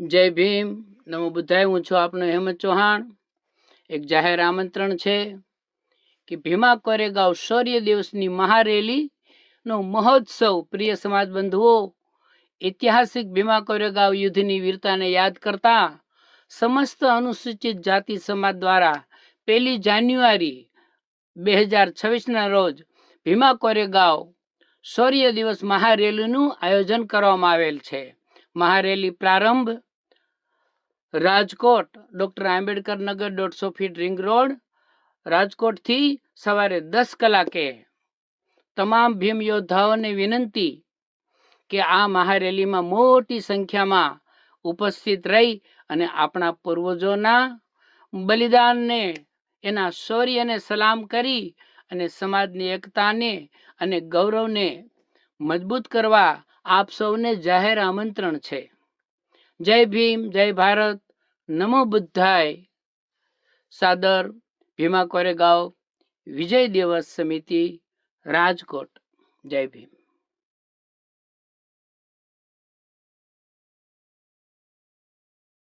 જય ભીમ, નમો બુદ્ધાય. હું છું આપનો હેમંત ચૌહાણ. એક જાહેર આમંત્રણ છે કે ભીમા કોરેગાંવ શૌર્ય દિવસની મહારેલીનો મહોત્સવ. પ્રિય સમાજ બંધુઓ, ઐતિહાસિક ભીમા કોરેગાંવ યુદ્ધની વીરતાને યાદ કરતા સમસ્ત અનુસૂચિત જાતિ સમાજ દ્વારા 1 જાન્યુઆરી 2026ના રોજ ભીમા કોરેગાંવ શૌર્ય દિવસ મહારેલીનું આયોજન કરવામાં આવેલ છે. મહારેલી પ્રારંભ Rajkot doctor Ambedkar Nagar 150 fit ring road રાજકોટથી સવારે 10 કલાકે. તમામ ભીમ યોદ્ધાઓને વિનંતી કે આ મહારેલીમાં મોટી સંખ્યામાં ઉપસ્થિત રહી અને આપણા પૂર્વજોના બલિદાનને, એના શૌર્યને સલામ કરી અને સમાજની એકતાને અને ગૌરવને મજબૂત કરવા આપ સૌને જાહેર આમંત્રણ છે. જય ભીમ, જય ભારત, નમો બુદ્ધાય. સાદર, ભીમા કોરેગાંવ વિજય દિવસ સમિતિ, રાજકોટ. જય ભીમ.